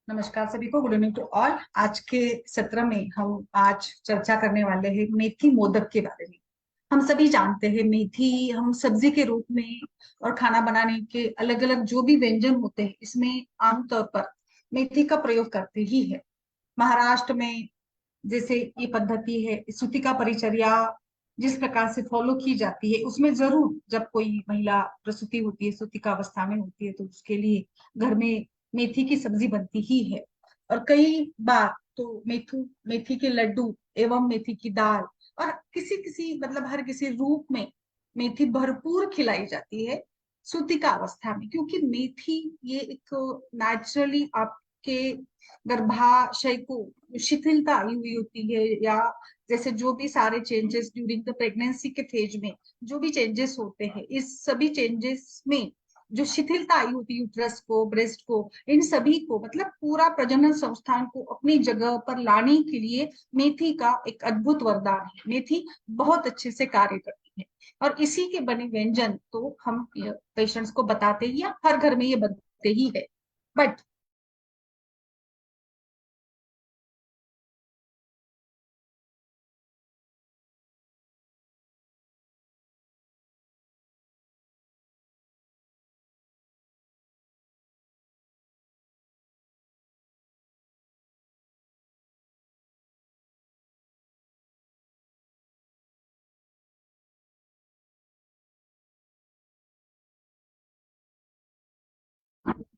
नमस्कार सभी को। Good evening to all. आज के सत्र में हम आज चर्चा करने वाले हैं मेथी मोदक के बारे में। हम सभी जानते हैं मेथी हम सब्जी के रूप में और खाना बनाने के अलग अलग जो भी व्यंजन होते हैं इसमें आमतौर पर मेथी का प्रयोग करते ही है। महाराष्ट्र में जैसे ये पद्धति है, सूती का परिचर्या जिस प्रकार से फॉलो की जाती है उसमें जरूर जब कोई महिला प्रसूति होती है, सूती का अवस्था में होती है, तो उसके लिए घर में मेथी की सब्जी बनती ही है। और कई बार तो मेथी के लड्डू एवं मेथी की दाल और किसी किसी मतलब हर किसी रूप में मेथी भरपूर खिलाई जाती है सूती का अवस्था में, क्योंकि मेथी ये एक नेचुरली आपके गर्भाशय को शिथिलता आई हुई होती है, या जैसे जो भी सारे चेंजेस ड्यूरिंग द प्रेगनेंसी के फेज में जो भी चेंजेस होते हैं, इस सभी चेंजेस में जो शिथिलता आई होती है यूट्रस को, ब्रेस्ट को, इन सभी को मतलब पूरा प्रजनन संस्थान को अपनी जगह पर लाने के लिए मेथी का एक अद्भुत वरदान है। मेथी बहुत अच्छे से कार्य करती है और इसी के बने व्यंजन तो हम पेशेंट्स को बताते ही, या हर घर में ये बनते ही है। बट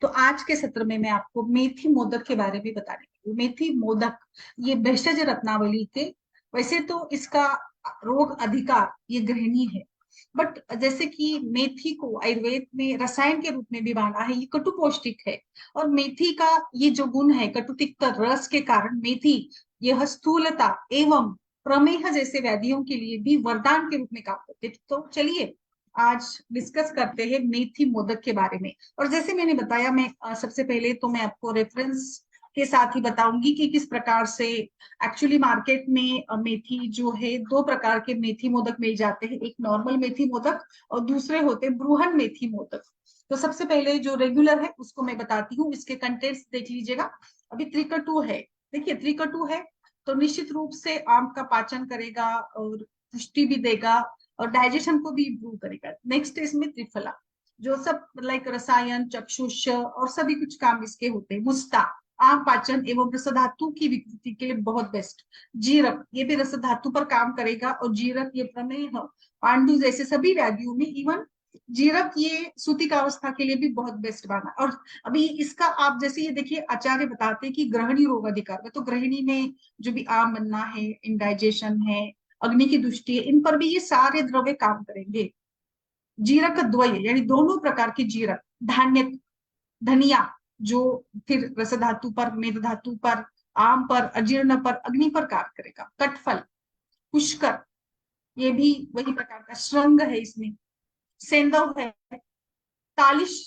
तो आज के सत्र में मैं आपको मेथी मोदक के बारे में बताने वाली हूँ। मेथी मोदक ये भेषज रत्नावली के, वैसे तो इसका रोग अधिकार ये गृहिणी है, बट जैसे कि मेथी को आयुर्वेद में रसायन के रूप में भी माना है, ये कटु पौष्टिक है। और मेथी का ये जो गुण है कटु तिक्त रस के कारण मेथी यह स्थूलता एवं प्रमेह जैसे व्याधियों के लिए भी वरदान के रूप में काम करते हैं। तो चलिए आज डिस्कस करते हैं मेथी मोदक के बारे में। और जैसे मैंने बताया, मैं सबसे पहले तो मैं आपको रेफरेंस के साथ ही बताऊंगी कि किस प्रकार से एक्चुअली मार्केट में मेथी जो है, दो प्रकार के मेथी मोदक मिल जाते हैं। एक नॉर्मल मेथी मोदक और दूसरे होते हैं बृहन मेथी मोदक। तो सबसे पहले जो रेगुलर है उसको मैं बताती हूँ, इसके कंटेंट्स देख लीजिएगा। अभी त्रिकटु है, देखिए त्रिकटु है तो निश्चित रूप से आम का पाचन करेगा और पुष्टि भी देगा और डाइजेशन को भी इम्प्रूव करेगा। नेक्स्ट इसमें त्रिफला, जो सब लाइक रसायन चक्षुष और सभी कुछ काम इसके होते हैं। मुस्ता आम पाचन एवं रस धातु की विकृति के लिए बहुत बेस्ट। जीरक ये भी रस धातु पर काम करेगा, और जीरक ये प्रमेह पांडु जैसे सभी व्याधियों में, इवन जीरक ये सूतिका अवस्था के लिए भी बहुत बेस्ट माना। और अभी इसका आप जैसे ये देखिए, आचार्य बताते हैं कि ग्रहणी रोग अधिकार में, तो गृहिणी में जो भी आम बनना है, इंडाइजेशन है, अग्नि की दृष्टि है, इन पर भी ये सारे द्रव्य काम करेंगे। जीरक द्वय यानी दोनों प्रकार के जीरक, धान्य धनिया जो फिर रस धातु पर, मेद धातु पर, आम पर, अजीर्ण पर, अग्नि पर कार्य करेगा। कटफल, पुष्कर ये भी वही प्रकार का, श्रृंग है इसमें, सेंधव है, तालिश,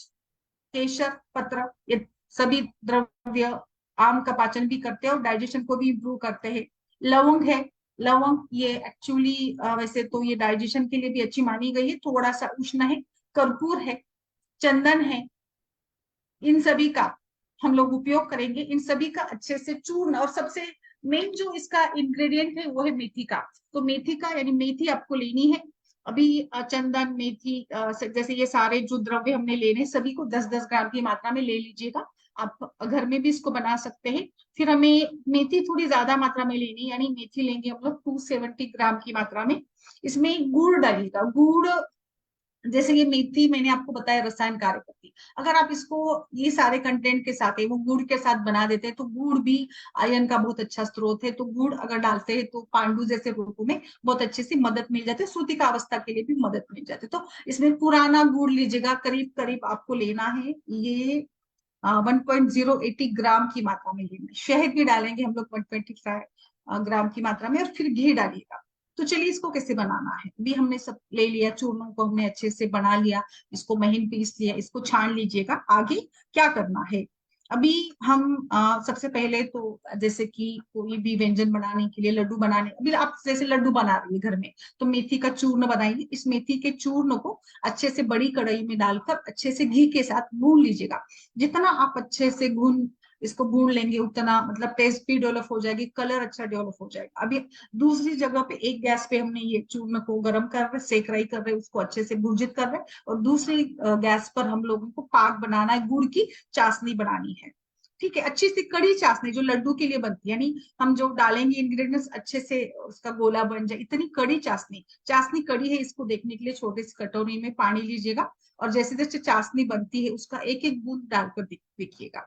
केसर, पत्र, ये सभी द्रव्य आम का पाचन भी करते हैं और डाइजेशन को भी इम्प्रूव करते हैं। लवंग है, लवंग ये एक्चुअली वैसे तो ये डाइजेशन के लिए भी अच्छी मानी गई है, थोड़ा सा उष्ण है। कर्पूर है, चंदन है, इन सभी का हम लोग उपयोग करेंगे। इन सभी का अच्छे से चूर्ण, और सबसे मेन जो इसका इंग्रेडिएंट है वो है मेथी का। तो मेथी का यानी मेथी आपको लेनी है। अभी चंदन, मेथी, जैसे ये सारे जो द्रव्य हमने लेने, सभी को 10-10 ग्राम की मात्रा में ले लीजिएगा। आप घर में भी इसको बना सकते हैं। फिर हमें मेथी थोड़ी ज्यादा मात्रा में लेनी, यानी मेथी लेंगे हम लोग 270 ग्राम की मात्रा में। इसमें गुड़ डालिएगा। गुड़, जैसे ये मेथी मैंने आपको बताया रसायन कार्य करती है, अगर आप इसको ये सारे कंटेंट के साथ है वो गुड़ के साथ बना देते हैं तो गुड़ भी आयरन का बहुत अच्छा स्रोत है। तो गुड़ अगर डालते हैं तो पांडु जैसे रोगों में बहुत अच्छे से मदद मिल जाती है, सूतिका अवस्था के लिए भी मदद मिल जाती है। तो इसमें पुराना गुड़ लीजिएगा, करीब करीब आपको लेना है ये 1.080 ग्राम की मात्रा में लेना है। शहद भी डालेंगे हम लोग 125 ग्राम की मात्रा में, और फिर घी डालिएगा। तो चलिए इसको कैसे बनाना है। अभी हमने सब ले लिया, चूर्णों को हमने अच्छे से बना लिया, इसको महीन पीस लिया, इसको छान लीजिएगा। आगे क्या करना है, अभी हम सबसे पहले तो जैसे कि कोई भी व्यंजन बनाने के लिए, लड्डू बनाने, अभी आप जैसे लड्डू बना रही है घर में, तो मेथी का चूर्ण बनाइए। इस मेथी के चूर्ण को अच्छे से बड़ी कढ़ाई में डालकर अच्छे से घी के साथ भून लीजिएगा। जितना आप अच्छे से भून इसको भून लेंगे उतना मतलब टेस्ट भी डेवलप हो जाएगी, कलर अच्छा डेवलप हो जाएगा। अभी दूसरी जगह पे एक गैस पे हमने ये चूर्ण को गर्म कर रहे, सेक राई कर रहे, उसको अच्छे से भूजित कर रहे, और दूसरी गैस पर हम लोगों को पाक बनाना है, गुड़ की चाशनी बनानी है। ठीक है, अच्छी सी कड़ी चाशनी जो लड्डू के लिए बनती है, यानी हम जो डालेंगे इंग्रेडिएंट्स अच्छे से उसका गोला बन जाए, इतनी कड़ी चाशनी। चाशनी कड़ी है इसको देखने के लिए छोटी सी कटोरी में पानी लीजिएगा, और जैसे जैसे चाशनी बनती है उसका एक एक बूंद डालकर देखिएगा।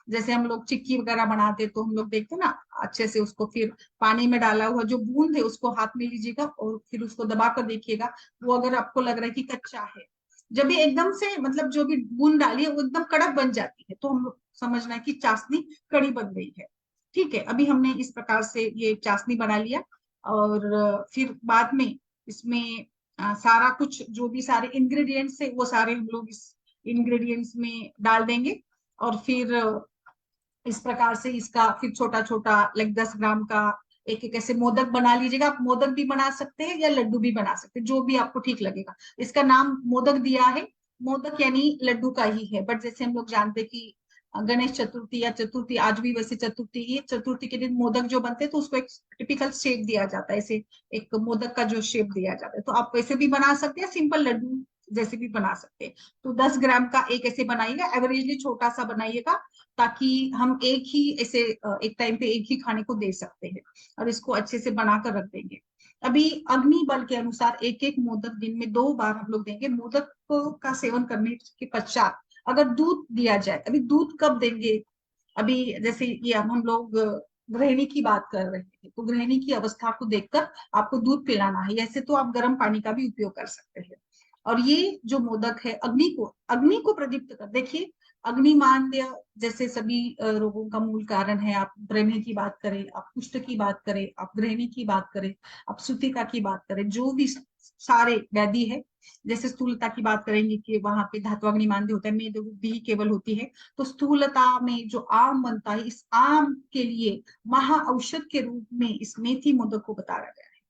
जैसे हम लोग चिक्की वगैरह बनाते तो हम लोग देखते ना, अच्छे से उसको फिर पानी में डाला हुआ जो बूंद है उसको हाथ में लीजिएगा और फिर उसको दबा कर देखिएगा। वो अगर आपको लग रहा है कि कच्चा है, जब भी एकदम से मतलब जो भी बूंद डाली है वो एकदम कड़क बन जाती है, तो हम लोग समझना है कि चाशनी कड़ी बन गई है। ठीक है, अभी हमने इस प्रकार से ये चाशनी बना लिया, और फिर बाद में इसमें सारा कुछ जो भी सारे इंग्रेडिएंट्स है वो सारे हम लोग इस इंग्रेडिएंट्स में डाल देंगे, और फिर इस प्रकार से इसका फिर छोटा छोटा लाइक 10 ग्राम का एक एक ऐसे मोदक बना लीजिएगा। आप मोदक भी बना सकते हैं या लड्डू भी बना सकते हैं, जो भी आपको ठीक लगेगा। इसका नाम मोदक दिया है, मोदक यानी लड्डू का ही है, बट जैसे हम लोग जानते हैं कि गणेश चतुर्थी या चतुर्थी, आज भी वैसे चतुर्थी ही है, चतुर्थी के दिन मोदक जो बनते हैं तो उसको एक टिपिकल शेप दिया जाता है, ऐसे एक मोदक का जो शेप दिया जाता है, तो आप वैसे भी बना सकते हैं, सिंपल लड्डू जैसे भी बना सकते हैं। तो 10 ग्राम का एक ऐसे बनाइएगा, एवरेजली छोटा सा बनाइएगा, ताकि हम एक ही ऐसे एक टाइम पे एक ही खाने को दे सकते हैं, और इसको अच्छे से बनाकर रख देंगे। अभी अग्नि बल के अनुसार एक एक मोदक दिन में 2 बार हम लोग देंगे। मोदक का सेवन करने के पश्चात अगर दूध दिया जाए, अभी दूध कब देंगे, अभी जैसे ये हम लोग गृहिणी की बात कर रहे हैं, तो गृहिणी की अवस्था को देखकर आपको दूध पिलाना है, ऐसे तो आप गर्म पानी का भी उपयोग कर सकते हैं। और ये जो मोदक है अग्नि को प्रदीप्त कर देखिए। अग्निमांद्य जैसे सभी रोगों का मूल कारण है, आप ब्रह्मी की बात करें, आप कुष्ठ की बात करें, आप गृहिणी की बात करें, आप सुतिका की बात करें, जो भी सारे व्याधि है, जैसे स्थूलता की बात करेंगे कि वहां पे धात्वाग्निमांद्य होता है, मेद बुद्धि ही केवल होती है, तो स्थूलता में जो आम बनता है, इस आम के लिए महा औषध के रूप में इस मेथी मोदक को बताया गया है।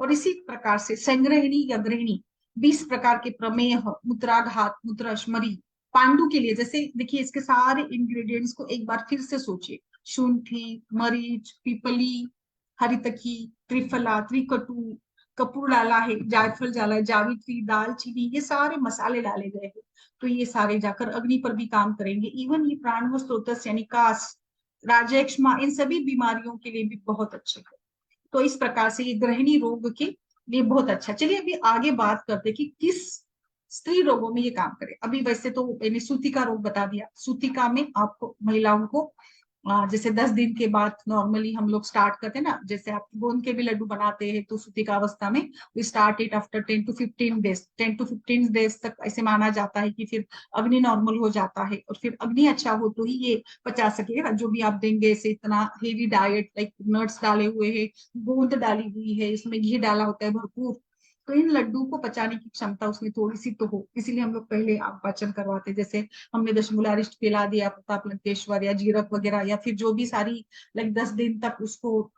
और इसी प्रकार से संग्रहिणी या गृहिणी 20 प्रकार के प्रमेह, मूत्राघात, मूत्रश्मरी, पांडु के लिए, जैसे देखिए इसके सारे इंग्रेडिएंट्स को एक बार फिर से सोचिए। शुंठी, मरीच, पीपली, हरितकी, त्रिफला, त्रिकटु, कपूर डाला है, जायफल डाला है, जावित्री, दालचीनी, ये सारे मसाले डाले गए हैं। तो ये सारे जाकर अग्नि पर भी काम करेंगे। इवन ये प्राणव स्रोतस यानी कास, राजेक्ष्मा, इन सभी बीमारियों के लिए भी बहुत अच्छे है। तो इस प्रकार से ये गृहिणी रोग के लिए बहुत अच्छा। चलिए अभी आगे बात करते हैं कि किस स्त्री रोगों में ये काम करे। अभी वैसे तो मैंने सूतिका रोग बता दिया। सूतिका में आपको महिलाओं को जैसे 10 दिन के बाद नॉर्मली हम लोग स्टार्ट करते हैं ना, जैसे आप गोंद के भी लड्डू बनाते हैं, तो सूतिका अवस्था में we start it after 10 to 15 days, 10 to 15 days तक ऐसे माना जाता है कि फिर अग्नि नॉर्मल हो जाता है, और फिर अग्नि अच्छा हो तो ही ये पचा सकेगा जो भी आप देंगे। ऐसे इतना हेवी डाइट लाइक नट्स डाले हुए हैं, गोंद डाली हुई है, इसमें घी डाला होता है भरपूर, तो इन लड्डू को पचाने की क्षमता उसमें थोड़ी सी तो हो, इसीलिए हम लोग पहले आप पाचन करवाते, जैसे हमने दशमूलारिष्ट पिला दिया, प्रताप लंकेश्वर या जीरक वगैरह, या फिर जो भी सारी लाइक 10 दिन तक उसको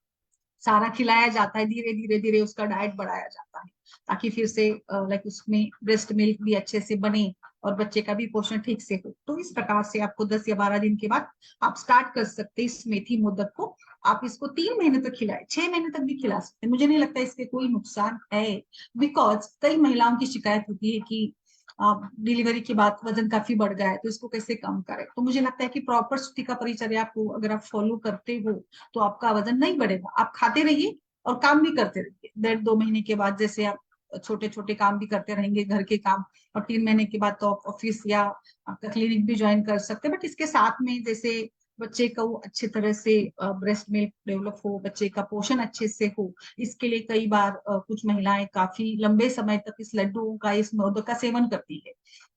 सारा खिलाया जाता है, धीरे धीरे धीरे उसका डाइट बढ़ाया जाता है, ताकि फिर से लाइक उसमें ब्रेस्ट मिल्क भी अच्छे से बने और बच्चे का भी पोषण ठीक से हो। तो इस प्रकार से आपको 10 या 12 दिन के बाद आप स्टार्ट कर सकते हैं इस मेथी मोदक को। आप इसको 3 महीने तक खिलाए, 6 महीने तक भी खिला सकते हैं, मुझे नहीं लगता इसके कोई नुकसान है। बिकॉज कई महिलाओं की शिकायत होती है कि डिलीवरी के बाद वजन काफी बढ़ गया है, तो इसको कैसे कम करें। तो मुझे लगता है कि प्रॉपर सूतिका परिचर्या को अगर आप फॉलो करते हो तो आपका वजन नहीं बढ़ेगा। आप खाते रहिए और काम भी करते रहिए। 1.5-2 महीने के बाद जैसे आप छोटे छोटे काम भी करते रहेंगे, घर के काम, और 3 महीने के बाद तो आप ऑफिस या आपका क्लिनिक भी ज्वाइन कर सकते हैं। बट इसके साथ में जैसे बच्चे का वो अच्छे तरह से ब्रेस्ट मिल्क डेवलप हो, बच्चे का पोषण अच्छे से हो, इसके लिए कई बार कुछ महिलाएं काफी लंबे समय तक इस लड्डुओं का, इस मोदक का सेवन करती है।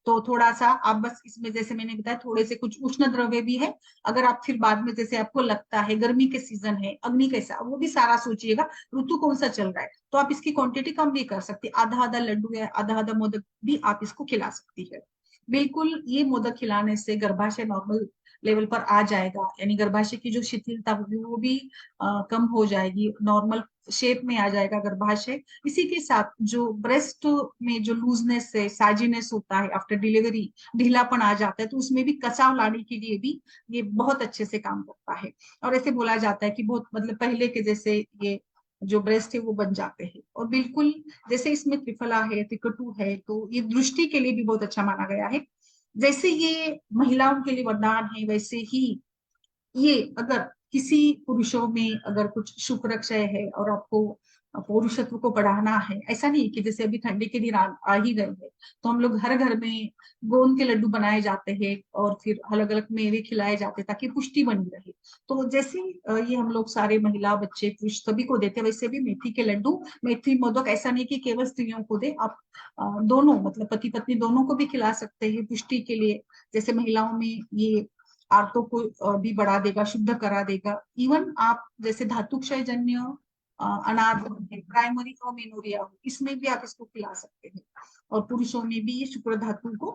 तो थोड़ा सा आप बस इसमें जैसे मैंने बताया थोड़े से कुछ उष्ण द्रव्य भी है। अगर आप फिर बाद में जैसे आपको लगता है गर्मी के सीजन है, अग्नि कैसा, वो भी सारा सोचिएगा, ऋतु कौन सा चल रहा है, तो आप इसकी क्वांटिटी कम भी कर सकते, आधा आधा लड्डू या आधा आधा मोदक भी आप इसको खिला सकती है। बिल्कुल ये मोदक खिलाने से गर्भाशय नॉर्मल लेवल पर आ जाएगा, यानी गर्भाशय की जो शिथिलता होगी वो भी कम हो जाएगी, नॉर्मल शेप में आ जाएगा गर्भाशय। इसी के साथ जो ब्रेस्ट में जो लूजनेस है, साजिनेस होता है आफ्टर डिलीवरी, ढीलापन आ जाता है, तो उसमें भी कचाव लाने के लिए भी ये बहुत अच्छे से काम करता है। और ऐसे बोला जाता है कि बहुत मतलब पहले के जैसे ये जो ब्रेस्ट है वो बन जाते हैं। और बिल्कुल जैसे इसमें त्रिफला है, त्रिकटु है, तो ये दृष्टि के लिए भी बहुत अच्छा माना गया है। जैसे ये महिलाओं के लिए वरदान है, वैसे ही ये अगर किसी पुरुषों में अगर कुछ शुक्र क्षय है और आपको पुरुषत्व को बढ़ाना है, ऐसा नहीं कि जैसे अभी ठंडी के दिन आ ही गए हैं, तो हम लोग हर घर में गोंद के लड्डू बनाए जाते हैं और फिर अलग अलग मेवे खिलाए जाते हैं ताकि पुष्टि बनी रहे। तो जैसे ये हम लोग सारे महिला बच्चे पुरुष सभी को देते हैं, वैसे भी मेथी के लड्डू, मेथी मोदक ऐसा नहीं कि केवल स्त्रियों को दे, आप दोनों मतलब पति पत्नी दोनों को भी खिला सकते हैं पुष्टि के लिए। जैसे महिलाओं में ये आंतों को भी बढ़ा देगा, शुद्ध करा देगा। इवन आप जैसे धातु क्षय जन्य अनाथ प्राइमरी अमेनोरिया हो, इसमें भी आप इसको खिला सकते हैं। और पुरुषों में भी ये शुक्र धातु को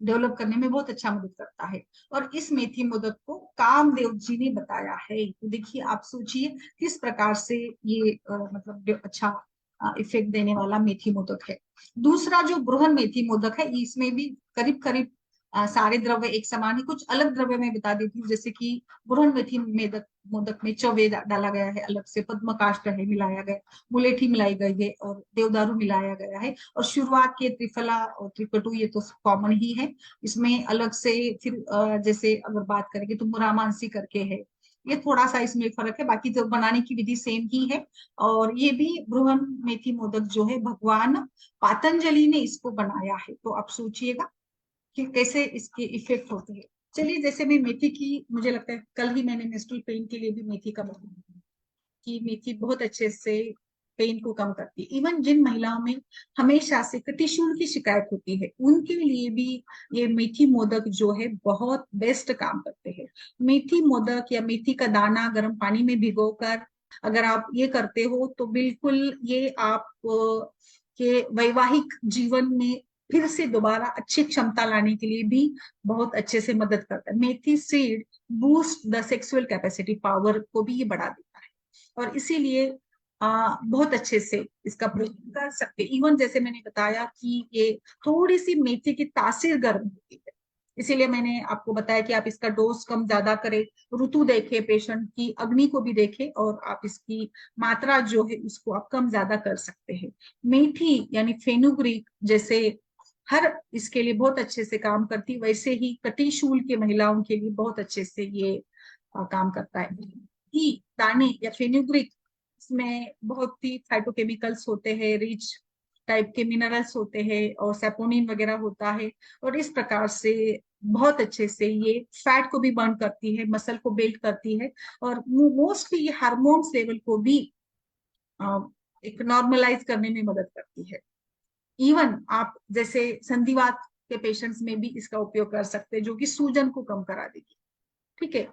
डेवलप करने में बहुत अच्छा मदद करता है। और इस मेथी मोदक को कामदेव जी ने बताया है। तो देखिए आप सोचिए किस प्रकार से ये मतलब अच्छा इफेक्ट देने वाला मेथी मोदक है। दूसरा जो बृहन मेथी मोदक है, इसमें भी करीब करीब सारे द्रव्य एक समान है। कुछ अलग द्रव्य मैं बता देती हूँ, जैसे कि बृहन मेथी मोदक मोदक में चौवे डाला गया है, अलग से पद्म काष्ठ है मिलाया गया, मुलेठी मिलाई गई है और देवदारू मिलाया गया है। और शुरुआत के त्रिफला और त्रिकटु ये तो कॉमन ही है। इसमें अलग से फिर जैसे अगर बात करेंगे तो मुरामांसी करके है, ये थोड़ा सा इसमें फर्क है, बाकी तो बनाने की विधि सेम ही है। और ये भी बृहन मेथी मोदक जो है भगवान पातंजलि ने इसको बनाया है। तो आप सोचिएगा कि कैसे इसके इफेक्ट होते हैं। चलिए, जैसे मैं मेथी की, मुझे लगता है कल ही मैंने मेंस्ट्रुअल पेन के लिए भी मेथी का बताया कि मेथी बहुत अच्छे से पेन को कम करती है। इवन जिन महिलाओं में हमेशा से कटिशूल की शिकायत होती है, उनके लिए भी ये मेथी मोदक जो है बहुत बेस्ट काम करते हैं। मेथी मोदक या मेथी का दाना गर्म पानी में भिगोकर अगर आप ये करते हो तो बिल्कुल ये आप के वैवाहिक जीवन में फिर से दोबारा अच्छी क्षमता लाने के लिए भी बहुत अच्छे से मदद करता है। Methi seed boost the sexual capacity, power को भी ये बढ़ा देता है। और इसीलिए बहुत अच्छे से इसका प्रयोग कर सकते। इवन जैसे मैंने बताया कि ये थोड़ी सी मेथी की तासीर गर्म होती है, इसीलिए मैंने आपको बताया कि आप इसका डोज कम ज्यादा करें, ऋतु देखे, पेशेंट की अग्नि को भी देखे, और आप इसकी मात्रा जो है उसको आप कम ज्यादा कर सकते हैं। मेथी यानी फेनुग्रीक जैसे हर इसके लिए बहुत अच्छे से काम करती, वैसे ही कटिशूल के महिलाओं के लिए बहुत अच्छे से ये काम करता है। घी दाने या फेनुग्रीक, इसमें बहुत ही फाइटोकेमिकल्स होते हैं, रिच टाइप के मिनरल्स होते हैं और सेपोनिन वगैरह होता है। और इस प्रकार से बहुत अच्छे से ये फैट को भी बर्न करती है, मसल को बिल्ड करती है, और मोस्टली ये हार्मोन्स लेवल को भी एक नॉर्मलाइज करने में मदद करती है। इवन आप जैसे संधिवात के पेशेंट्स में भी इसका उपयोग कर सकते हैं, जो कि सूजन को कम करा देगी। ठीक है।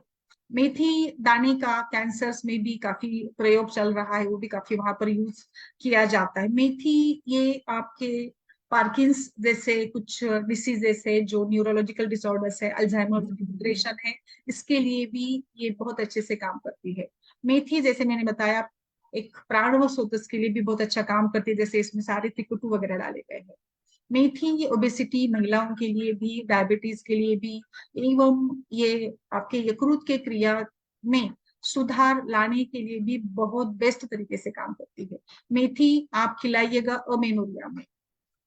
मेथी दाने का कैंसर्स में भी काफी प्रयोग चल रहा है, वो भी काफी वहां पर यूज किया जाता है। मेथी ये आपके पार्किंस जैसे कुछ डिसीजेस है, जो न्यूरोलॉजिकल डिसऑर्डर्स है, अल्जाइमर, डिप्रेशन है, इसके लिए भी ये बहुत अच्छे से काम करती है। मेथी जैसे मैंने बताया एक प्राणव स्रोत के लिए भी बहुत अच्छा काम करती है, जैसे इसमें सारे तिकुटू वगैरह डाले गए हैं। मेथी ये ओबेसिटी महिलाओं के लिए भी, डायबिटीज के लिए भी, एवं ये आपके यकृत के क्रिया में सुधार लाने के लिए भी बहुत बेस्ट तरीके से काम करती है। मेथी आप खिलाइएगा अमेनोरिया में।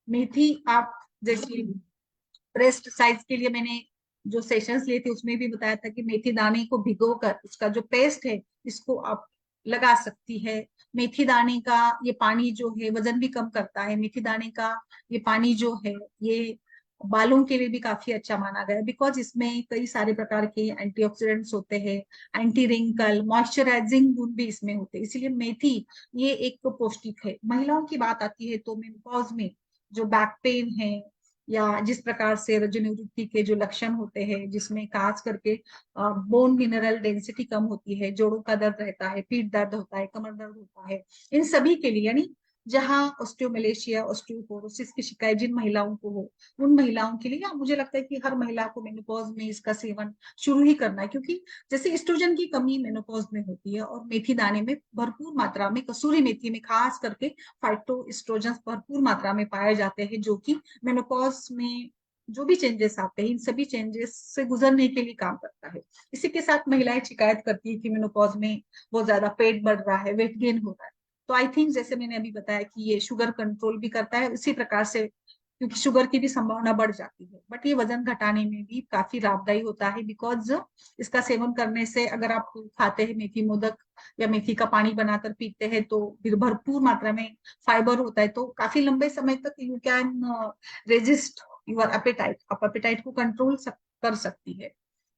मेथी आप जैसे ब्रेस्ट साइज के लिए मैंने जो सेशंस लिए थे उसमें भी बताया था कि मेथी दाने को भिगोकर उसका जो पेस्ट है इसको आप लगा सकती है। मेथी दाने का ये पानी जो है वजन भी कम करता है। मेथी दाने का ये पानी जो है ये बालों के लिए भी काफी अच्छा माना गया है, बिकॉज इसमें कई सारे प्रकार के एंटीऑक्सीडेंट्स होते हैं, एंटी रिंकल मॉइस्चराइजिंग गुण भी इसमें होते हैं। इसलिए मेथी ये एक तो पौष्टिक है। महिलाओं की बात आती है तो मेनोपॉज में जो बैक पेन है या जिस प्रकार से रजोनिवृत्ति के जो लक्षण होते हैं, जिसमें खास करके बोन मिनरल डेंसिटी कम होती है, जोड़ों का दर्द रहता है, पीठ दर्द होता है, कमर दर्द होता है, इन सभी के लिए यानी जहाँ ऑस्टियोमेलेशिया, ऑस्टियोपोरोसिस की शिकायत जिन महिलाओं को हो, उन महिलाओं के लिए, या मुझे लगता है कि हर महिला को मेनोपॉज में इसका सेवन शुरू ही करना है, क्योंकि जैसे एस्ट्रोजन की कमी मेनोपॉज में होती है, और मेथी दाने में भरपूर मात्रा में, कसूरी मेथी में खास करके फाइटोएस्ट्रोजन भरपूर मात्रा में पाए जाते हैं, जो कि मेनोपॉज में जो भी चेंजेस आते हैं, इन सभी चेंजेस से गुजरने के लिए काम करता है। इसी के साथ महिलाएं शिकायत करती है कि मेनोपॉज में बहुत ज्यादा पेट बढ़ रहा है, वेट गेन हो रहा है। तो आई थिंक जैसे मैंने अभी बताया कि ये शुगर कंट्रोल भी करता है उसी प्रकार से, क्योंकि शुगर की भी संभावना बढ़ जाती है, बट ये वजन घटाने में भी काफी लाभदायी होता है, बिकॉज इसका सेवन करने से, अगर आप खाते हैं मेथी मोदक या मेथी का पानी बनाकर पीते हैं, तो फिर भरपूर मात्रा में फाइबर होता है, तो काफी लंबे समय तक you can resist your apatite, आप एपेटाइट को कंट्रोल कर सकती है।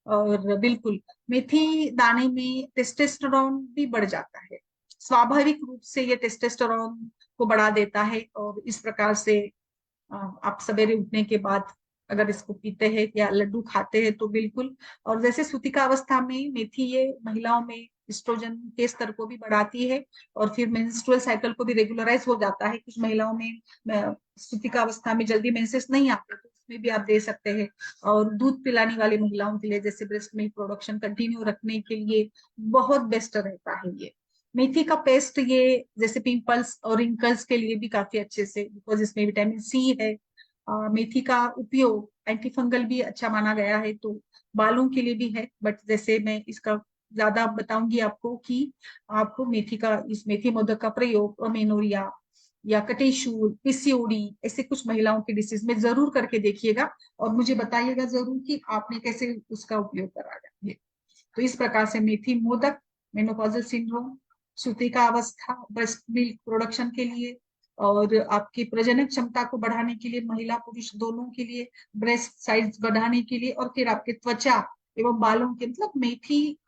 और बिल्कुल मेथी दाने में टेस्टोस्टेरोन भी बढ़ जाता है, स्वाभाविक रूप से ये टेस्टोस्टेरोन को बढ़ा देता है, और इस प्रकार से आप सवेरे उठने के बाद अगर इसको पीते हैं या लड्डू खाते हैं तो बिल्कुल। और जैसे सूतिका अवस्था में मेथी ये महिलाओं में एस्ट्रोजन के स्तर को भी बढ़ाती है, और फिर मेंस्ट्रुअल साइकिल को भी रेगुलराइज हो जाता है। कुछ महिलाओं में सूतिका अवस्था में जल्दी मेंसेस नहीं आते, तो उसमें भी आप दे सकते हैं। और दूध पिलाने वाली महिलाओं के लिए, जैसे ब्रेस्ट मिल्क प्रोडक्शन कंटिन्यू रखने के लिए बहुत बेस्ट रहता है ये मेथी का पेस्ट। ये जैसे पिंपल्स और रिंकल्स के लिए भी काफी अच्छे से, बिकॉज इसमें विटामिन सी है। मेथी का उपयोग एंटी फंगल भी अच्छा माना गया है, तो बालों के लिए भी है। बट जैसे मैं इसका ज्यादा बताऊंगी आपको कि आपको मेथी का, इस मेथी मोदक का प्रयोग अमेनोरिया या कटेशूल, पीसीओडी ऐसे कुछ महिलाओं के डिसीज में जरूर करके देखिएगा, और मुझे बताइएगा जरूर कि आपने कैसे उसका उपयोग करा है। तो इस प्रकार से मेथी मोदक मेनोपॉजल सिंड्रोम, सूतिका अवस्था, ब्रेस्ट मिल्क प्रोडक्शन के लिए, और आपकी प्रजनन क्षमता को बढ़ाने के लिए, महिला पुरुष दोनों के लिए, ब्रेस्ट साइज बढ़ाने के लिए, और फिर आपके त्वचा एवं बालों के, मतलब मेथी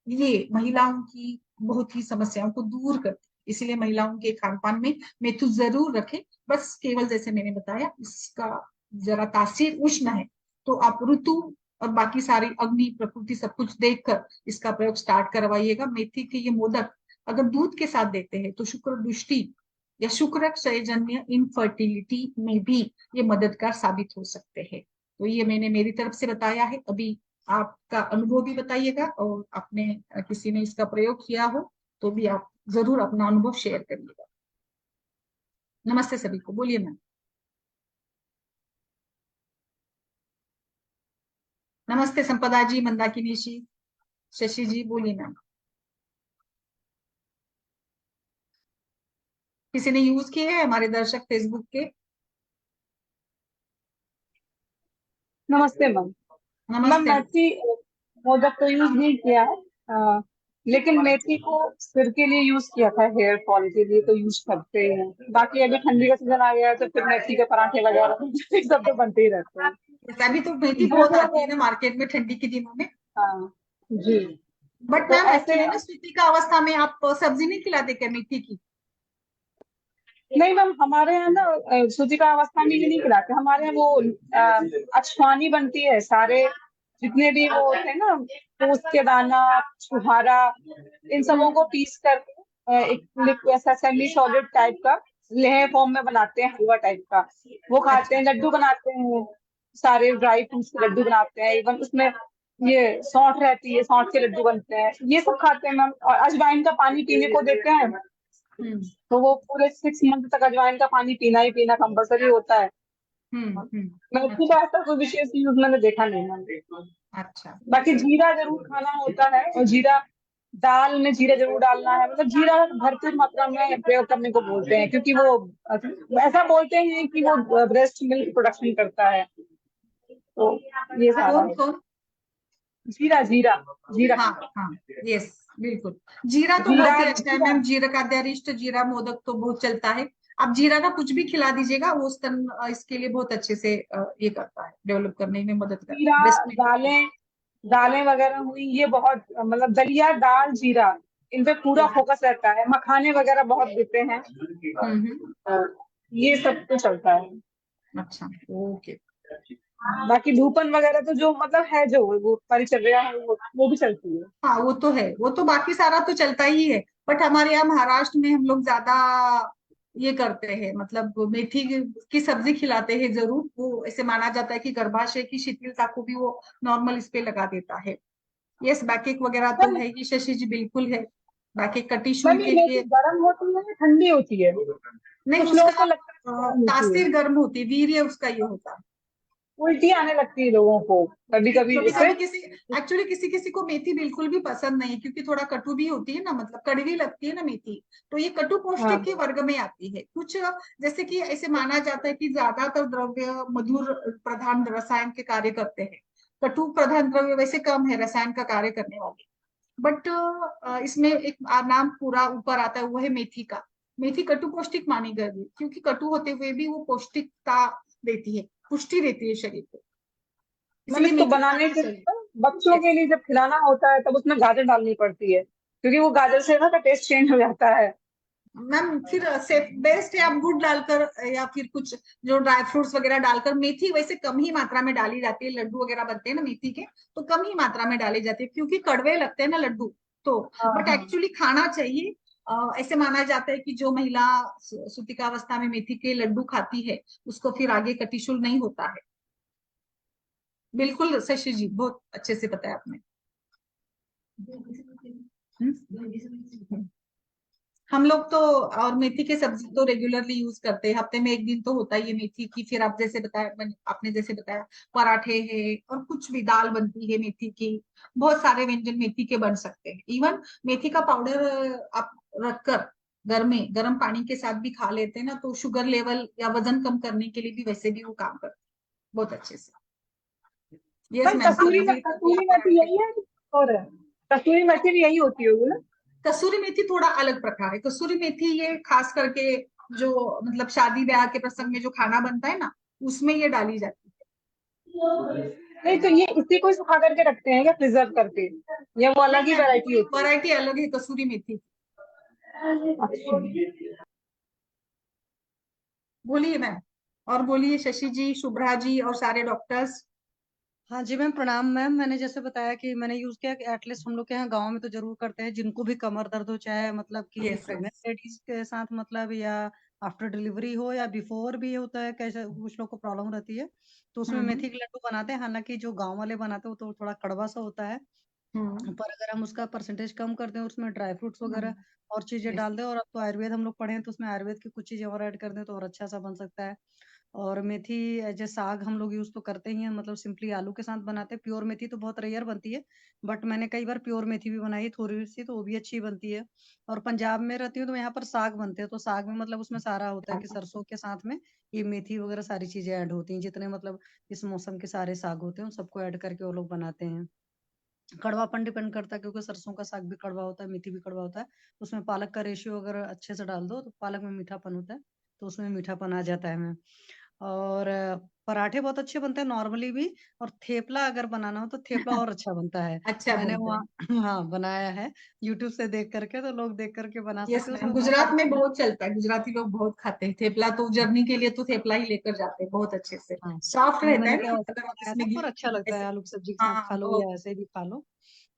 ये महिलाओं की बहुत ही समस्याओं को दूर करती है। इसलिए महिलाओं के खान पान में मेथी जरूर रखें। बस केवल जैसे मैंने बताया, इसका जरा तासीर उष्ण है, तो आप ऋतु और बाकी सारी अग्नि प्रकृति सब कुछ देखकर इसका प्रयोग स्टार्ट करवाइएगा। मेथी के ये मोदक अगर दूध के साथ देते हैं तो शुक्र दृष्टि या शुक्र क्षयजन्य इनफर्टिलिटी में भी ये मददगार साबित हो सकते हैं। तो ये मैंने मेरी तरफ से बताया है। अभी आपका अनुभव भी बताइएगा, और आपने किसी ने इसका प्रयोग किया हो तो भी आप जरूर अपना अनुभव शेयर करिएगा। नमस्ते सभी को, बोलिए मैम। नमस्ते संपदा जी, मंदाकिनी जी, शशि जी, बोलिए मैम। किसी ने यूज किए हैं हमारे दर्शक फेसबुक के? नमस्ते मैम। मैम नमस्ते। मेथी मोदक तो यूज नहीं किया है, लेकिन मेथी को सिर के लिए यूज किया था, हेयर फॉल के लिए तो यूज करते हैं। बाकी अभी ठंडी का सीजन आ गया है तो फिर मेथी के पराठे वगैरह ये सब तो बनते ही रहते हैं। अभी तो मेथी जो बहुत जो आती है ना मार्केट में ठंडी के दिनों में। हाँ जी। बट तो मैम ऐसे एक्चुअली ना सूती का अवस्था में आप सब्जी नहीं खिलाते क्या मेथी की? नहीं मैम, हमारे यहाँ ना सूजी का अवस्था में ये नहीं खिलाते। हमारे यहाँ वो अचछानी बनती है, सारे जितने भी वो होते हैं ना, पोस्त के दाना, छुहारा, इन सबों को पीस कर एक ऐसा सेमी सॉलिड टाइप का लेह फॉर्म में बनाते हैं, हलवा टाइप का। वो खाते अच्छा हैं, अच्छा। लड्डू बनाते हैं, सारे ड्राई फ्रूट्स के लड्डू बनाते हैं। इवन उसमें ये सौंठ रहती है, सौंठ के लड्डू बनते हैं, ये सब खाते हैं मैम। और अजवाइन का पानी पीने को देते हैं, हम्म तो वो पूरे 6 मंथ तक अजवाइन का पानी पीना ही पीना कंपलसरी होता है। मेथी अच्छा का ऐसा कोई विशेष यूज मैंने देखा नहीं मैंने। अच्छा। बाकी जीरा जरूर खाना होता है, और जीरा, दाल में जीरा जरूर डालना है। मतलब जीरा भरपूर मात्रा में प्रयोग करने को बोलते हैं, क्योंकि वो ऐसा बोलते हैं कि वो ब्रेस्ट मिल्क प्रोडक्शन करता है। तो ये सारा कौन है। कौन? जीरा जीरा जीरा हाँ हाँ, यस बिल्कुल। जीरा तो जीरा बहुत ही अच्छा है जीरा मैम, जीरा का अरिष्ट जीरा मोदक तो बहुत चलता है। आप जीरा का कुछ भी खिला दीजिएगा, वो स्तन इसके लिए बहुत अच्छे से ये करता है, डेवलप करने में मदद करता जीरा, है, ब्रेस्ट मिल्क को। दालें दालें वगैरह हुई, ये बहुत मतलब दलिया, दाल, जीरा, इन पे पूरा फोकस रहता है। मखाने वगैरह बहुत देते हैं, हम्म। ये सब तो चलता है। अच्छा, ओके। बाकी धूपन वगैरह तो जो मतलब है, जो वो परिचर्या है, वो भी चलती है। हाँ वो तो है, वो तो बाकी सारा तो चलता ही है। बट हमारे यहाँ महाराष्ट्र में हम लोग ज्यादा ये करते हैं, मतलब मेथी की सब्जी खिलाते हैं जरूर। वो ऐसे माना जाता है कि गर्भाशय की शिथिलता को भी वो नॉर्मल इस पे लगा देता है। यस, बैकएक वगैरह तो मैम है ही शशि जी, बिल्कुल है। बैकएक का टिश्यू मैम ये के मेथी लिए। गर्म होती है या ठंडी होती है? नहीं, कुछ लोगों उसका को लगता है कि गर्म होती है। तासीर गर्म होती है, वीर्य उसका ये होता है। उल्टी आने लगती है लोगों को कभी कभी कभी इससे। कभी किसी, एक्चुअली किसी किसी को मेथी बिल्कुल भी पसंद नहीं, क्योंकि थोड़ा कटु भी होती है ना, मतलब कड़वी लगती है ना मेथी। तो ये कटु हाँ पौष्टिक के वर्ग में आती है कुछ। जैसे कि ऐसे माना जाता है कि ज्यादातर द्रव्य मधुर प्रधान रसायन के कार्य करते हैं। कटु प्रधान द्रव्य वैसे कम है रसायन का कार्य करने वाले। बट इसमें एक नाम पूरा ऊपर आता है, वो है मेथी का। मेथी कटु पौष्टिक मानी गई है, क्योंकि कटु होते हुए भी वो पौष्टिकता देती है, पुष्टि देती है शरीर को। मैम इसीलिए इसको मेथी बनाने खाना के चाहिए। लिए बच्चों के यस लिए जब खिलाना होता है तब उसमें गाजर डालनी पड़ती है, क्योंकि वो गाजर से ना का टेस्ट चेंज हो जाता है। मैम, फिर सेफ बेस्ट है आप गुड़ डालकर या फिर कुछ जो ड्राई फ्रूट्स वगैरह डालकर। मेथी वैसे कम ही मात्रा में डाली जाती है, लड्डू वगैरह बनते हैं ना मेथी के, तो कम ही मात्रा में डाली जाती है, क्योंकि कड़वे लगते हैं ना लड्डू। तो हाँ बट हाँ। एक्चुअली खाना चाहिए। ऐसे माना जाता है कि जो महिला सूतिकावस्था में मेथी के लड्डू खाती है, उसको फिर आगे कटिशुल नहीं होता है। बिल्कुल शशि जी, बहुत अच्छे से बताया आपने। हम्म। हम लोग तो, और मेथी के सब्जी तो रेगुलरली यूज करते हैं, हफ्ते में एक दिन तो होता ही है मेथी की। फिर आप जैसे बताया, आपने जैसे बताया, पराठे है और कुछ भी दाल बनती है मेथी की। बहुत सारे व्यंजन मेथी के बन सकते हैं। इवन मेथी का पाउडर आप रखकर घर में गर्म पानी के साथ भी खा लेते हैं ना, तो शुगर लेवल या वजन कम करने के लिए भी वैसे भी वो काम करते हैं बहुत अच्छे से। यस मैम मैम, सब्जी कभी कसूरी आप मेथी पराठे। यही है और कसूरी मेथी भी यही होती होगी ना? कसूरी मेथी थोड़ा अलग प्रकार है। कसूरी मेथी ये खास करके जो मतलब शादी ब्याह के प्रसंग में जो खाना बनता है ना, उसमें ये डाली जाती नहीं तो ये इसी को सुखा करके रखते हैं या प्रिजर्व करके, या वो है। नहीं अलग ही मैम, वैरायटी पूरी होती है? वैरायटी अलग है कसूरी मेथी की। अच्छा। बोलिए मैम, और बोलिए शशि जी, शुभ्रा जी और सारे डॉक्टर्स। हाँ जी मैम, प्रणाम मैम। मैंने जैसे बताया कि मैंने यूज किया कि एटलीस्ट हम लोग के यहाँ गांव में तो जरूर करते हैं, जिनको भी कमर दर्द हो, चाहे मतलब कि यस प्रेग्नेंट यस। लेडीज के साथ मतलब, या आफ्टर डिलीवरी हो या बिफोर भी होता है, कैसे कुछ लोग को प्रॉब्लम रहती है, तो उसमें हम्म मेथी के लड्डू बनाते हैं। हालांकि जो गांव वाले बनाते हैं वो तो थोड़ा कड़वा सा होता है, हम्म पर अगर हम उसका परसेंटेज कम कर दें, उसमें ड्राई फ्रूट्स वगैरह और चीजें यस। डाल दें, और अब तो आयुर्वेद हम लोग पढ़े हैं तो उसमें आयुर्वेद की कुछ चीजें और ऐड कर दें तो और अच्छा सा बन सकता है। और मेथी एज ए साग हम लोग यूज तो करते ही हैं, मतलब सिंपली आलू के साथ बनाते हैं। प्योर मेथी तो बहुत रेयर बनती है, बट मैंने कई बार प्योर मेथी भी बनाई थोड़ी सी, तो वो भी अच्छी बनती है। और पंजाब में रहती हूँ तो यहाँ पर साग बनते हैं, तो साग में मतलब उसमें सारा होता है कि सरसों के साथ में ये मेथी वगैरह सारी चीजें ऐड होती हैं, जितने मतलब इस मौसम के सारे साग होते हैं उन सबको ऐड करके वो लोग बनाते हैं। कड़वापन डिपेंड करता है, क्योंकि सरसों का साग भी कड़वा होता है, मेथी भी कड़वा होता है। उसमें पालक का रेशियो अगर अच्छे से डाल दो तो पालक में मीठापन होता है, तो उसमें मीठापन आ जाता है मैम। और पराठे बहुत अच्छे बनते हैं नॉर्मली भी। और थेपला अगर बनाना हो तो थेपला और अच्छा बनता है। अच्छा मैंने बनता वहाँ है। हाँ बनाया है, यूट्यूब से देख करके, तो लोग देख करके बना यस सकते हैं, मैम, उसमें बहुत गुजरात सारी में चीजें। बहुत चलता है, गुजराती लोग बहुत खाते हैं थेपला। तो जर्नी के लिए तो थेपला ही लेकर जाते हैं बहुत अच्छे से। हाँ, सॉफ्ट नहीं रहता मैंने है तो ना, ऐसे अगर आप बनाया था इसमें घी और अच्छा लगता है, ऐसे। आलू की सब्जी के साथ हाँ खा लो बहुत। या ऐसे भी खा लो,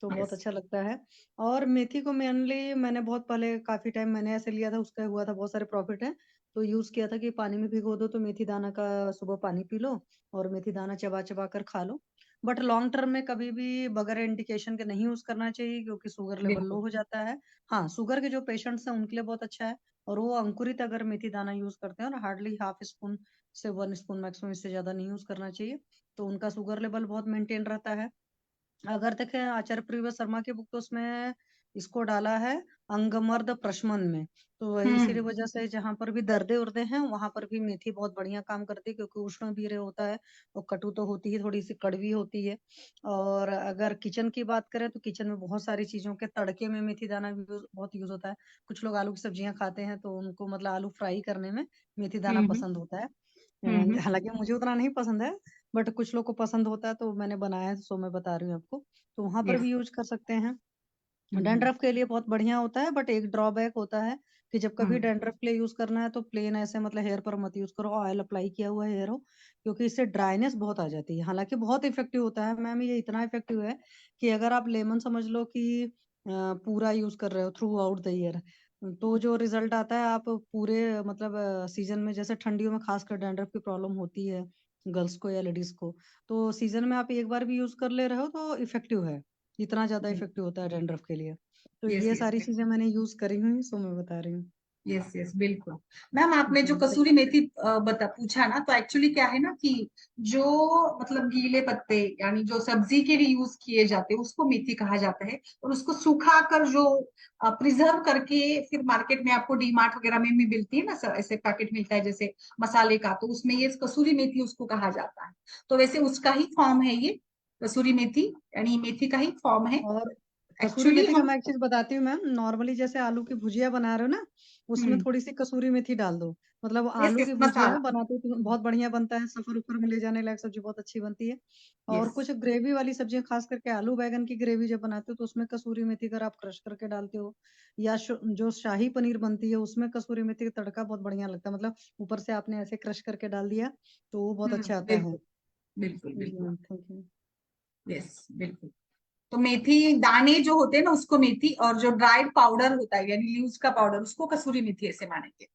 तो बहुत यस। अच्छा लगता है। और मेथी को मेनली मैंने बहुत पहले, काफी टाइम मैंने ऐसे लिया था, उसका हुआ था बहुत सारे प्रॉफिट है, तो यूज किया था कि पानी में भिगो दो तो मेथी दाना का सुबह पानी पी लो और मेथी दाना चबा चबा कर खा लो। बट लॉन्ग टर्म में कभी भी बगैर इंडिकेशन के नहीं यूज करना चाहिए, क्योंकि शुगर लेवल लो बिल्कुल। हो जाता है। हाँ, शुगर के जो पेशेंट्स हैं उनके लिए बहुत अच्छा है, और वो अंकुरित अगर मेथी दाना यूज करते हैं, और हार्डली हाफ स्पून से 1 स्पून मैक्सिमम, इससे ज्यादा नहीं यूज करना चाहिए, तो उनका शुगर लेवल बहुत मेंटेन रहता है। अगर देखें आचार्य प्रिय शर्मा की बुक, तो उसमें इसको डाला है अंगमर्द प्रशमन में। तो इसी हम्म वजह से जहां पर भी दर्दे उर्दे हैं वहां पर भी मेथी बहुत बढ़िया काम करती है, क्योंकि उष्ण वीर्य होता है, और कटु तो होती है, थोड़ी सी कड़वी होती है। और अगर किचन की बात करें तो किचन में बहुत सारी चीजों के तड़के में मेथी दाना बहुत यूज होता है। कुछ लोग आलू की सब्जियां खाते हैं तो उनको मतलब आलू फ्राई करने में मेथी दाना हम्म पसंद होता है। हम्म। हालांकि मुझे उतना नहीं पसंद है, बट कुछ लोग को पसंद होता है, तो मैंने बनाया है, सो मैं बता रही हूँ आपको। तो वहां पर यस। भी यूज कर सकते हैं। हम्म डैंड्रफ के लिए बहुत बढ़िया होता है, बट एक ड्रॉबैक होता है कि जब कभी हम्म। डैंड्रफ के लिए यूज करना है तो प्लेन ऐसे मतलब हेयर पर मत यूज करो, ऑयल अप्लाई किया हुआ हेयर हो, क्योंकि इससे ड्राइनेस बहुत आ जाती है। हालांकि बहुत इफेक्टिव होता है मैम, ये इतना इफेक्टिव है कि अगर आप लेमन समझ लो कि पूरा यूज कर रहे हो थ्रू आउट द ईयर, तो जो रिजल्ट आता है, आप पूरे मतलब सीजन में, जैसे ठंडियों में खासकर डैंड्रफ की प्रॉब्लम होती है गर्ल्स को या लेडीज को, तो सीजन में आप एक बार भी यूज कर ले रहे हो तो इफेक्टिव है, इतना ज्यादा इफेक्टिव होता है डैंड्रफ के लिए। तो यस ये यस सारी चीजें मैंने यूज करी हुई, सो मैं बता रही हूँ। यस यस बिल्कुल। मैम आपने जो जी। कसूरी मेथी बता पूछा ना, तो एक्चुअली क्या है ना कि जो मतलब गीले पत्ते यानी जो सब्जी के लिए यूज किए जाते हैं उसको मेथी कहा जाता है, और उसको सुखा कर जो प्रिजर्व करके फिर मार्केट में आपको डी मार्ट वगैरह में भी मिलती है ना सर, ऐसे पैकेट मिलता है जैसे मसाले का, तो उसमें ये कसूरी मेथी उसको कहा जाता है। तो वैसे उसका ही फॉर्म है ये कसूरी मेथी, यानी मेथी का ही फॉर्म है और कसूरी एक्चुअली मेथी का हम। मैं एक चीज बताती हूँ मैम, नॉर्मली जैसे आलू की भुजिया बना रहे हो ना, उसमें थोड़ी सी कसूरी मेथी डाल दो। मतलब यस आलू यस की भुजिया मसाला। बनाते हो तो बहुत बढ़िया बनता है, सफर उफर में ले जाने लायक सब्जी बहुत अच्छी बनती है। और यस कुछ ग्रेवी वाली सब्जियां, खास करके आलू बैगन की ग्रेवी जब बनाते हो तो उसमें कसूरी मेथी अगर आप क्रश करके डालते हो, या जो शाही पनीर बनती है उसमें कसूरी मेथी का तड़का बहुत बढ़िया लगता है, मतलब ऊपर से आपने ऐसे क्रश करके डाल दिया तो वो बहुत अच्छा आता है। बिल्कुल बिल्कुल जी बिल्कुल। Ma'am, thank you. यस बिल्कुल। तो मेथी दाने जो होते हैं ना उसको मेथी, और जो ड्राइड पाउडर होता है यानी लीव्स का पाउडर उसको कसूरी मेथी ऐसे मानेंगे।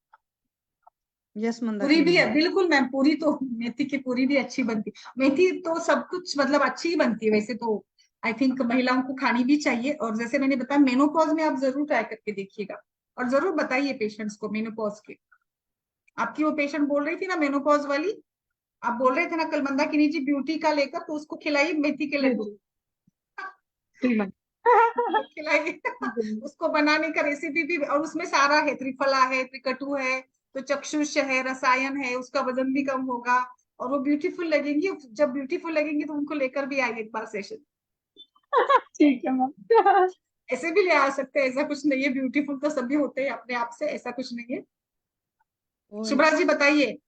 यस पूरी भी मंदाकिनी है मैम। बिल्कुल मैम, पूरी तो मेथी की पूरी भी अच्छी बनती। मेथी तो सब कुछ मतलब अच्छी ही बनती है वैसे तो। आई थिंक महिलाओं को खानी भी चाहिए, और जैसे मैंने बताया मेनोपॉज में आप जरूर ट्राई करके देखिएगा, और जरूर बताइए पेशेंट्स को मेनोपॉज के। आपकी वो पेशेंट बोल रही थी ना मेनोपॉज वाली, आप बोल रहे थे ना कल मंदाकिनी जी ब्यूटी का लेकर, तो उसको खिलाइए मेथी के जी लड्डू। जी जी मैम। उसको खिलाइए। उसको बनाने का रेसिपी भी, और उसमें सारा है, त्रिफला है, त्रिकटु है, तो चक्षुष है, रसायन है, उसका वजन भी कम होगा, और वो ब्यूटीफुल लगेंगी। जब ब्यूटीफुल लगेंगी तो उनको लेकर भी आइए एक बार सेशन। ठीक है मैम। ऐसे भी ले आ सकते हैं, ऐसा कुछ नहीं है, ब्यूटीफुल तो सभी होते हैं अपने आप से, ऐसा कुछ नहीं है। वो शुभ्रा जी बताइए।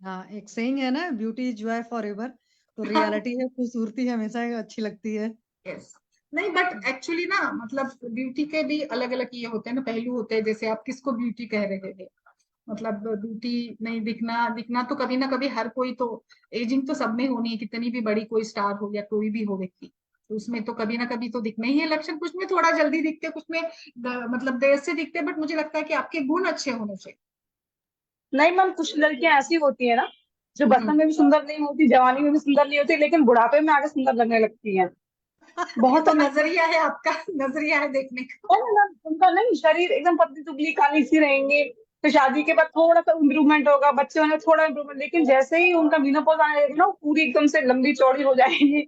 हाँ, एक सेइंग है ना, beauty is Joy for ever, तो रियलिटी है, खूबसूरती हमेशा अच्छी लगती है। यस। नहीं बट एक्चुअली ना मतलब ब्यूटी के भी अलग अलग ये होते हैं ना, पहलू होते हैं, जैसे आप किसको ब्यूटी कह रहे हैं। मतलब ब्यूटी नहीं दिखना, दिखना तो कभी ना कभी हर कोई तो, एजिंग तो सब में होनी है, कितनी भी बड़ी कोई स्टार हो या कोई भी हो व्यक्ति, तो उसमें तो कभी ना कभी तो दिखना ही है लक्षण। कुछ में थोड़ा जल्दी दिखते, कुछ में मतलब देर से दिखते, बट मुझे लगता है कि आपके गुण अच्छे होने चाहिए। नहीं मैम, कुछ लड़कियां ऐसी होती है ना जो हम्म। बचपन में भी सुंदर नहीं होती, जवानी में भी सुंदर नहीं होती, लेकिन बुढ़ापे में आगे सुंदर लगने लगती हैं। ये बहुत तो ऐसी नजरिया है आपका, नजरिया है देखने का। है ना, उनका नहीं शरीर एकदम पतली दुबली काली सी रहेंगे, फिर शादी के बाद थोड़ा सा इम्प्रूवमेंट होगा, बच्चे होने में थोड़ा इम्प्रूवमेंट, लेकिन जैसे ही उनका मेनोपॉज आने लगेगा ना, वो पूरी एकदम से लंबी चौड़ी हो जाएंगी।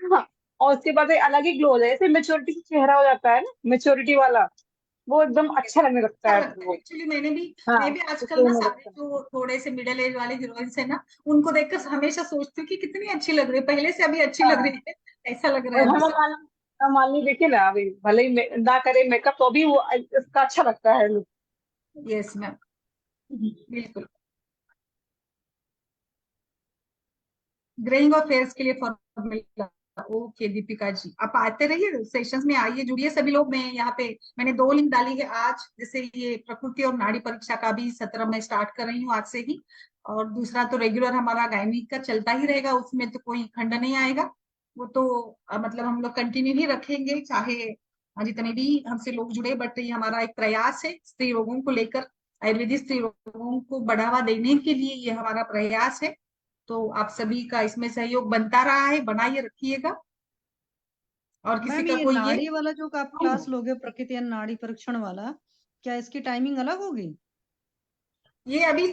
हाँ, और उसके बाद एक अलग ही ग्लो हो जाए, जैसे मेच्योरिटी से चेहरा हो जाता है ना, मेच्योरिटी वाला, वो एकदम अच्छा लगने लगता अच्छा है फिर लगता है वो। एक्चुअली। मैंने भी, हाँ, मैं भी आजकल उससे ना होने सारे लगता है। जो थोड़े से मिडिल एज वाले हीरोइंस है ना, उनको देखकर हमेशा सोचती हूँ कि कितनी अच्छी लग रही है, पहले से अभी अच्छी लग रही हाँ, है, ऐसा लग रहा और है अभी हम सब। मालिनी देखिए ना, अभी भले ही ना करे मेकअप तो भी वो इसका अच्छा लगता है लुक। यस मैम बिल्कुल। ग्रेइंग ऑफ हेयर्स के लिए फॉर्मूला। ओके दीपिका जी, आप आते रहिए सेशंस में, आइए जुड़िए सभी लोग। मैं यहाँ पे मैंने 2 लिंक डाली है आज, जैसे ये प्रकृति और नाड़ी परीक्षा का भी सत्र मैं स्टार्ट कर रही हूँ आज से ही, और दूसरा तो रेगुलर हमारा गायनिक का चलता ही रहेगा, उसमें तो कोई खंड नहीं आएगा। वो तो मतलब हम लोग कंटिन्यू ही रखेंगे, चाहे जितने भी हमसे लोग जुड़े, बट ये हमारा एक प्रयास है स्त्री रोगों को लेकर, आयुर्वेदिक स्त्री रोगों को बढ़ावा देने के लिए ये हमारा प्रयास है। तो आप सभी का इसमें सहयोग बनता रहा है, बनाइए रखिएगा। और किसी मैम का ये कोई ये। नाड़ी वाला जो आप क्लास लोगे, प्रकृति या नाड़ी परीक्षण वाला, क्या इसकी टाइमिंग अलग होगी? ये अभी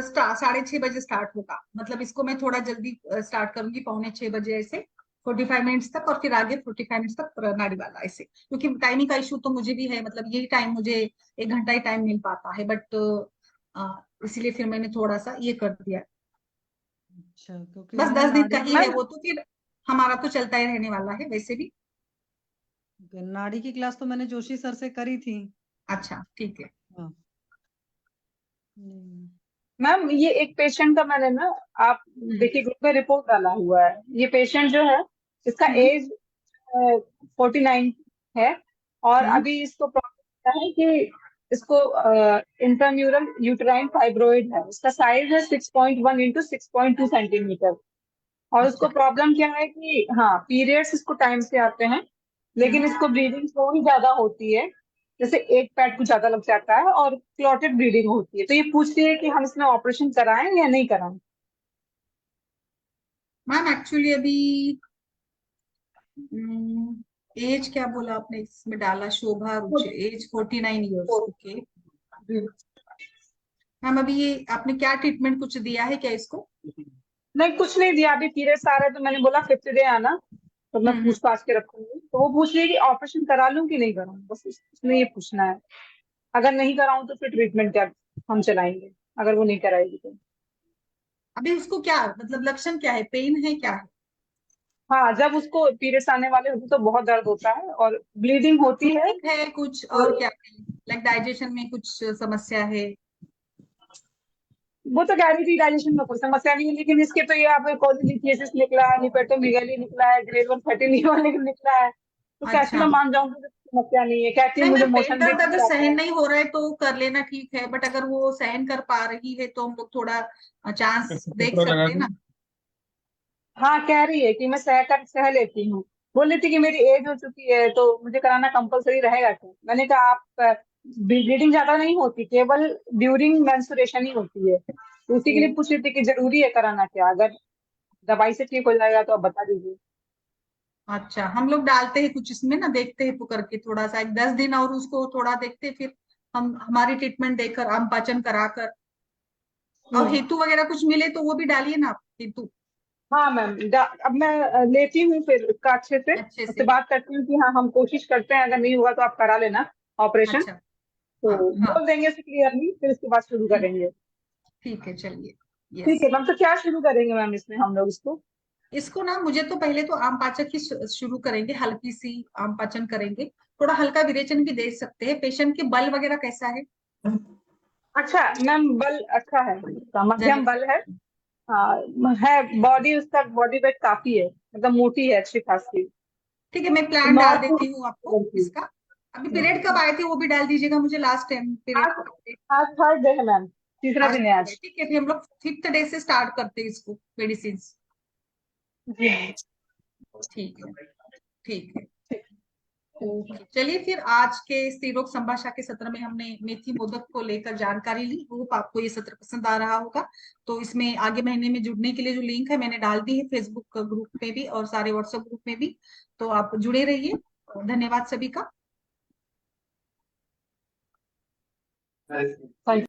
6:30 बजे स्टार्ट होगा, मतलब इसको मैं थोड़ा जल्दी स्टार्ट करूंगी, 5:45 ऐसे, 45 मिनट्स तक, और फिर आगे 45 मिनट्स तक नाड़ी वाला ऐसे, क्योंकि टाइमिंग का इशू तो मुझे भी है, मतलब यही टाइम मुझे 1 घंटा ही टाइम मिल पाता है, बट इसीलिए फिर मैंने थोड़ा सा ये कर दिया। अच्छा, क्योंकि बस मैंने 10 दिन का नाड़ी ही है मैम वो, तो फिर हमारा तो चलता ही रहने वाला है वैसे भी। नाड़ी की क्लास तो मैंने जोशी सर से करी थी। अच्छा ठीक है। हाँ। हम्म। मैम ये एक पेशेंट का मैंने ना, आप हम्म देखिए ग्रुप में रिपोर्ट डाला हुआ है, ये पेशेंट जो है इसका हम्म एज 49 है, और हम्म। अभी इसको प्रॉब्लम क्या है कि इसको इंट्राम्यूरल यूटराइन फाइब्रोइड है, इसका साइज है 6.1 × 6.2 सेंटीमीटर, और उसको अच्छा प्रॉब्लम क्या है कि हाँ, पीरियड्स इसको टाइम से आते हैं, लेकिन इसको ब्लीडिंग थोड़ी ज्यादा होती है, जैसे एक पैड कुछ ज्यादा लग जाता है और क्लॉटेड ब्लीडिंग होती है, तो ये पूछ रही है कि हम इसमें ऑपरेशन कराएं या नहीं कराएं। मैम एक्चुअली अभी एज क्या बोला आपने, इसमें डाला शोभा रुचि, एज 49 ईयर्स, ओके। मैम अभी ये आपने क्या ट्रीटमेंट कुछ दिया है क्या इसको? नहीं, कुछ नहीं दिया, अभी पीरियड्स आ रहे हैं तो मैंने बोला 5th डे आना, तो मैं पूछ पाछ के रखूंगी। तो वो पूछ रही है कि ऑपरेशन करा लूं कि नहीं कराऊं, बस उसमें ये पूछना है। अगर नहीं कराऊं तो फिर ट्रीटमेंट क्या हम चलाएंगे, अगर वो नहीं कराएगी तो। अभी उसको क्या मतलब लक्षण क्या है, पेन है क्या है? हाँ, जब उसको पीरियड्स आने वाले होते हैं तो बहुत दर्द होता है और ब्लीडिंग होती है। ब्लीडिंग है कुछ और क्या है, लाइक डाइजेशन में कुछ समस्या है? वो तो कह रही थी डाइजेशन में कोई समस्या नहीं है, लेकिन इसके तो ये आप कोलिलिथियासिस निकला है, निपेटोमेगाली निकला है, ग्रेड 1 फैटी लीवर निकला है, तो कैसे अच्छा। मैं मान जाऊंगी कि समस्या नहीं है। कहती है नहीं मुझे मैम, पेट मोशन भी दर्द ठीक अगर आता सहन है। नहीं हो रहा है तो कर लेना ठीक है, बट अगर वो सहन कर पा रही है तो हम लोग थोड़ा चांस देख सकते हैं ना। हाँ, कह रही है कि मैं सह लेती हूँ। बोल रही थी कि मेरी एज हो चुकी है तो मुझे कराना कंपलसरी रहेगा क्या। मैंने कहा आप ब्लीडिंग ज्यादा नहीं होती, केवल ड्यूरिंग मेंस्ट्रुएशन ही होती है, तो उसी के लिए पूछ रही थी कि जरूरी है कराना क्या, अगर दवाई से ठीक हो जाएगा तो आप बता दीजिए। अच्छा, हम लोग डालते हैं कुछ इसमें ना, देखते हैं तो करके थोड़ा सा 10 दिन और उसको थोड़ा देखते हैं, फिर हम हमारी ट्रीटमेंट देकर आम पाचन कराकर और हम्म। हेतु वगैरह कुछ मिले तो वो भी डालिए ना आप, हेतु हाँ मैम, अब मैं लेती हूँ फिर उसका अच्छे से, अच्छे उससे से। बात करती हूँ कि हाँ हम कोशिश करते हैं, अगर नहीं हुआ तो आप करा लेना ऑपरेशन। अच्छा। तो हाँ हाँ। बोल देंगे क्लियरली, फिर उसके बाद शुरू ठीक, करेंगे। ठीक है, चलिए। ठीक यस। है मैम, तो क्या शुरू करेंगे मैम इसमें हम लोग इसको। इसको ना मुझे तो पहले तो आम पाचक की शुरू करेंगे, हल्की सी आम पाचन करेंगे, थोड़ा हल्का विरेचन भी दे सकते हैं। पेशेंट के बल वगैरह कैसा है? अच्छा मैम, बल अच्छा है, उसका मध्यम जेनेटिक। बल है। हाँ है, बॉडी उसका बॉडी वेट काफी है, मतलब मोटी है अच्छी खासी। ठीक है, मैं प्लान डाल देती हूँ आपको नॉर्थ। इसका। अभी पीरियड कब आए थे वो भी डाल दीजिएगा मुझे, लास्ट टाइम पीरियड। आज आज थर्ड डे है मैम, तीसरा आज दिन है थर्ड है, आज। ठीक है, फिर हम लोग 5th डे से स्टार्ट करते हैं इसको मेडिसिन। जी। ठीक है, ठीक है। ओके, चलिए फिर आज के स्त्री रोग संभाषा के सत्र में हमने मेथी मोदक को लेकर जानकारी ली। होप आपको ये सत्र पसंद आ रहा होगा। तो इसमें आगे महीने में जुड़ने के लिए जो लिंक है मैंने डाल दी है फेसबुक ग्रुप में भी और सारे व्हाट्सएप ग्रुप में भी, तो आप जुड़े रहिए। धन्यवाद सभी का। थैंक